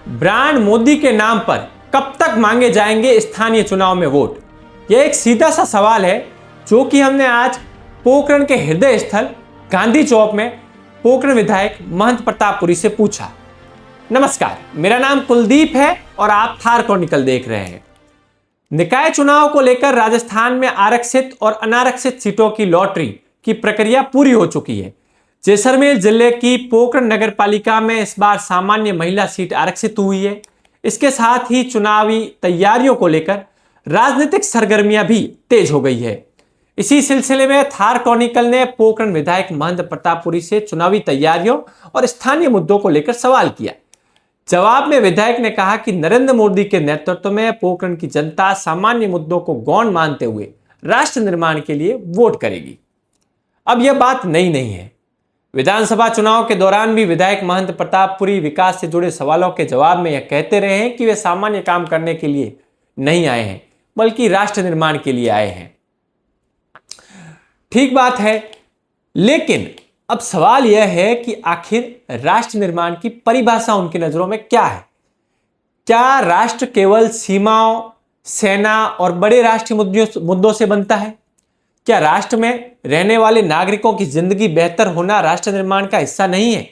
Brand Modi के नाम पर कब तक मांगे जाएंगे स्थानीय चुनाव में वोट? यह एक सीधा सा सवाल है जो कि हमने आज पोखरण के हृदय स्थल गांधी चौक में पोखरण विधायक महंत प्रतापपुरी से पूछा। नमस्कार, मेरा नाम कुलदीप है और आप थार क्रॉनिकल देख रहे हैं। निकाय चुनाव को लेकर राजस्थान में आरक्षित और अनारक्षित सीटों की लॉटरी की प्रक्रिया पूरी हो चुकी है। जैसलमेर जिले की पोखरण नगर पालिका में इस बार सामान्य महिला सीट आरक्षित हुई है। इसके साथ ही चुनावी तैयारियों को लेकर राजनीतिक सरगर्मियां भी तेज हो गई है। इसी सिलसिले में थार क्रॉनिकल ने पोखरण विधायक महंत प्रतापपुरी से चुनावी तैयारियों और स्थानीय मुद्दों को लेकर सवाल किया। जवाब में विधायक ने कहा कि नरेंद्र मोदी के नेतृत्व में पोखरण की जनता सामान्य मुद्दों को गौण मानते हुए राष्ट्र निर्माण के लिए वोट करेगी। अब यह बात नई नहीं है। विधानसभा चुनाव के दौरान भी विधायक महंत प्रतापपुरी विकास से जुड़े सवालों के जवाब में यह कहते रहे हैं कि वे सामान्य काम करने के लिए नहीं आए हैं, बल्कि राष्ट्र निर्माण के लिए आए हैं। ठीक बात है, लेकिन अब सवाल यह है कि आखिर राष्ट्र निर्माण की परिभाषा उनकी नजरों में क्या है? क्या राष्ट्र केवल सीमाओं, सेना और बड़े राष्ट्रीय मुद्दों से बनता है? क्या राष्ट्र में रहने वाले नागरिकों की जिंदगी बेहतर होना राष्ट्र निर्माण का हिस्सा नहीं है?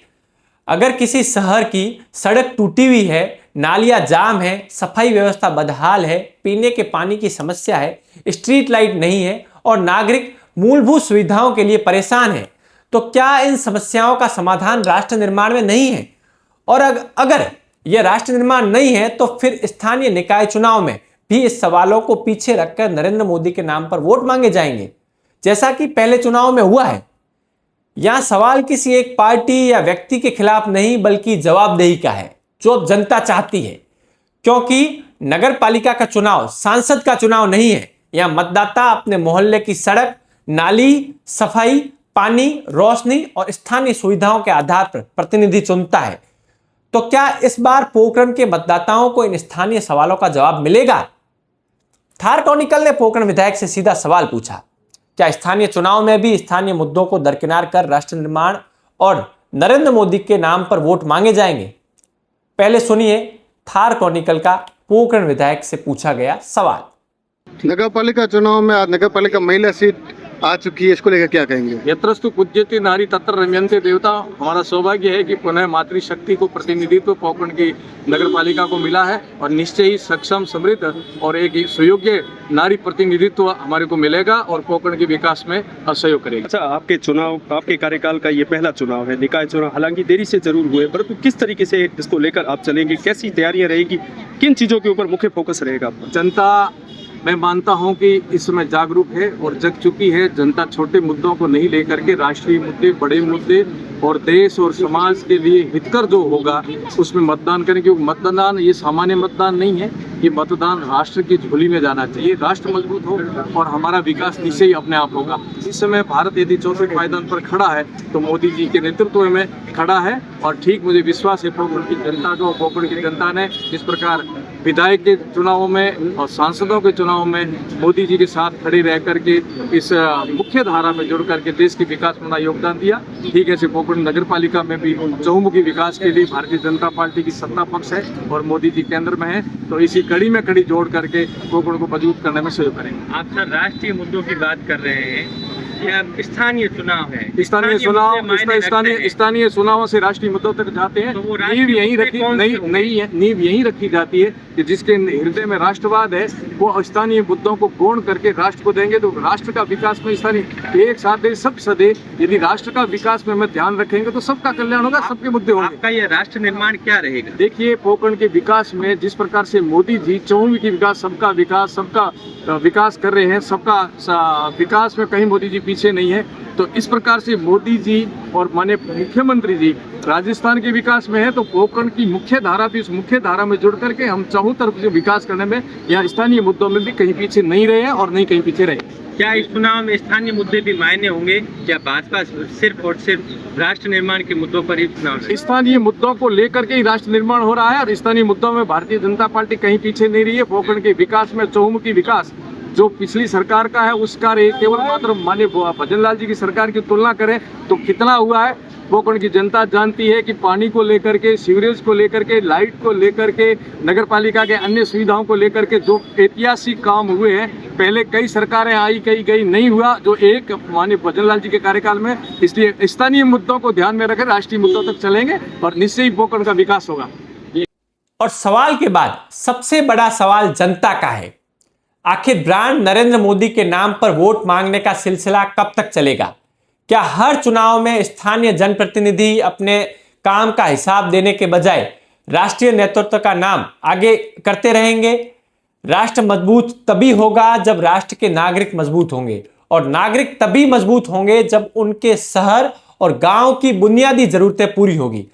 अगर किसी शहर की सड़क टूटी हुई है, नालियां जाम है, सफाई व्यवस्था बदहाल है, पीने के पानी की समस्या है, स्ट्रीट लाइट नहीं है और नागरिक मूलभूत सुविधाओं के लिए परेशान है, तो क्या इन समस्याओं का समाधान राष्ट्र निर्माण में नहीं है? और अगर यह राष्ट्र निर्माण नहीं है तो फिर स्थानीय निकाय चुनाव में भी इस सवालों को पीछे रखकर नरेंद्र मोदी के नाम पर वोट मांगे जाएंगे, जैसा कि पहले चुनाव में हुआ है। यहां सवाल किसी एक पार्टी या व्यक्ति के खिलाफ नहीं, बल्कि जवाबदेही का है, जो जनता चाहती है। क्योंकि नगर पालिका का चुनाव सांसद का चुनाव नहीं है। यहां मतदाता अपने मोहल्ले की सड़क, नाली, सफाई, पानी, रोशनी और स्थानीय सुविधाओं के आधार पर प्रतिनिधि चुनता है। तो क्या इस बार पोखरण के मतदाताओं को इन स्थानीय सवालों का जवाब मिलेगा? थार क्रॉनिकल ने पोखरण विधायक से सीधा सवाल पूछा। क्या स्थानीय चुनाव में भी स्थानीय मुद्दों को दरकिनार कर राष्ट्र निर्माण और नरेंद्र मोदी के नाम पर वोट मांगे जाएंगे? पहले सुनिए थार क्रॉनिकल का पोखरण विधायक से पूछा गया सवाल। नगर पालिका चुनाव में आज नगर पालिका महिला सीट आ चुकी है, इसको लेकर क्या कहेंगे? यत्रस्तु पूज्यते नारी तत्र रम्यन्ते देवता। हमारा सौभाग्य है कि पुनः मातृशक्ति को प्रतिनिधित्व पोखरण की नगर पालिका को मिला है और निश्चय ही सक्षम, समृद्ध और एक सुयोग्य नारी प्रतिनिधित्व हमारे को मिलेगा और पोखरण के विकास में सहयोग करेगा। अच्छा, आपके कार्यकाल का ये पहला चुनाव है, निकाय चुनाव हालांकि देरी से जरूर हुए, परंतु किस तरीके से इसको लेकर आप चलेंगे? कैसी तैयारियां रहेगी? किन चीजों के ऊपर मुख्य फोकस रहेगा? जनता, मैं मानता हूं कि इस समय जागरूक है और जग चुकी है। जनता छोटे मुद्दों को नहीं लेकर के राष्ट्रीय मुद्दे, बड़े मुद्दे और देश और समाज के लिए हितकर जो होगा उसमें मतदान करें। क्योंकि मतदान ये सामान्य मतदान नहीं है, ये मतदान राष्ट्र की झोली में जाना चाहिए। राष्ट्र मजबूत हो और हमारा विकास निश्चय ही अपने आप होगा। इस समय भारत यदि चौथे पायदान पर खड़ा है तो मोदी जी के नेतृत्व में खड़ा है और ठीक मुझे विश्वास है पोखरण की जनता को, पोखरण की जनता ने जिस प्रकार विधायक के चुनावों में और सांसदों के चुनाव में मोदी जी के साथ खड़े रह करके इस मुख्य धारा में जुड़ करके देश के विकास में योगदान दिया, ठीक है। पोखरण नगर पालिका में भी चहुमुखी विकास के लिए भारतीय जनता पार्टी की सत्ता पक्ष है और मोदी जी केंद्र में है, तो इसी कड़ी में कड़ी जोड़ करके पोखरण को मजबूत करने में सहयोग करेंगे। आप सर राष्ट्रीय मुद्दों की बात कर रहे हैं, स्थानीय चुनाव है, स्थानीय चुनावों से राष्ट्रीय मुद्दों तक जाते हैं। तो नींव यही रखी जाती है कि जिसके हृदय में राष्ट्रवाद है वो स्थानीय मुद्दों को गौण करके राष्ट्र को देंगे, तो राष्ट्र का विकास में स्थानीय एक साथ दे, सब सदे। यदि राष्ट्र का विकास में हम ध्यान रखेंगे तो सबका कल्याण होगा, सबके मुद्दे होंगे। आपका ये राष्ट्र निर्माण क्या रहेगा? देखिए, पोखरण के विकास में जिस प्रकार से मोदी जी चहुमुखी विकास, सबका विकास कर रहे हैं, सबका विकास में कहीं मोदी जी पीछे नहीं है, तो इस प्रकार से मोदी जी और माननीय मुख्यमंत्री जी राजस्थान के विकास में है, तो पोखरण की मुख्य धारा भी उस मुख्य धारा में जुड़ करके हम चारों तरफ से विकास करने में या स्थानीय मुद्दों में भी कहीं पीछे नहीं रहे हैं और नहीं कहीं पीछे रहे। क्या इस चुनाव में स्थानीय मुद्दे भी मायने होंगे? क्या भाजपा सिर्फ और सिर्फ राष्ट्र निर्माण के मुद्दों पर ही चुनाव? स्थानीय मुद्दों को लेकर के ही राष्ट्र निर्माण हो रहा है और स्थानीय मुद्दों में भारतीय जनता पार्टी कहीं पीछे नहीं रही है। पोखरण के विकास में चहुमुखी विकास जो पिछली सरकार का है उसका केवल मात्र माननीय भजनलाल जी की सरकार की तुलना करें तो कितना हुआ है, पोखरण की जनता जानती है कि पानी को लेकर के, सीवरेज को लेकर के, लाइट को लेकर के, नगर पालिका के अन्य सुविधाओं को लेकर के जो ऐतिहासिक काम हुए हैं, पहले कई सरकारें आई, कई गई, नहीं हुआ जो एक माननीय भजनलाल जी के कार्यकाल में। इसलिए स्थानीय मुद्दों को ध्यान में रखें, राष्ट्रीय मुद्दों तक चलेंगे और निश्चय ही पोखरण का विकास होगा। और सवाल के बाद सबसे बड़ा सवाल जनता का है, आखिर ब्रांड नरेंद्र मोदी के नाम पर वोट मांगने का सिलसिला कब तक चलेगा? क्या हर चुनाव में स्थानीय जनप्रतिनिधि अपने काम का हिसाब देने के बजाय राष्ट्रीय नेतृत्व का नाम आगे करते रहेंगे? राष्ट्र मजबूत तभी होगा जब राष्ट्र के नागरिक मजबूत होंगे, और नागरिक तभी मजबूत होंगे जब उनके शहर और गांव की बुनियादी जरूरतें पूरी होगी।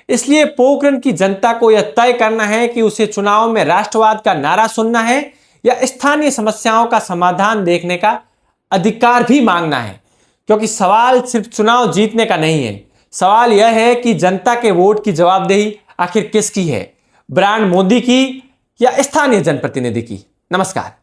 इसलिए पोखरण की जनता को यह तय करना है कि उसे चुनाव में राष्ट्रवाद का नारा सुनना है या स्थानीय समस्याओं का समाधान देखने का अधिकार भी मांगना है। क्योंकि सवाल सिर्फ चुनाव जीतने का नहीं है, सवाल यह है कि जनता के वोट की जवाबदेही आखिर किसकी है, ब्रांड मोदी की या स्थानीय जनप्रतिनिधि की। नमस्कार।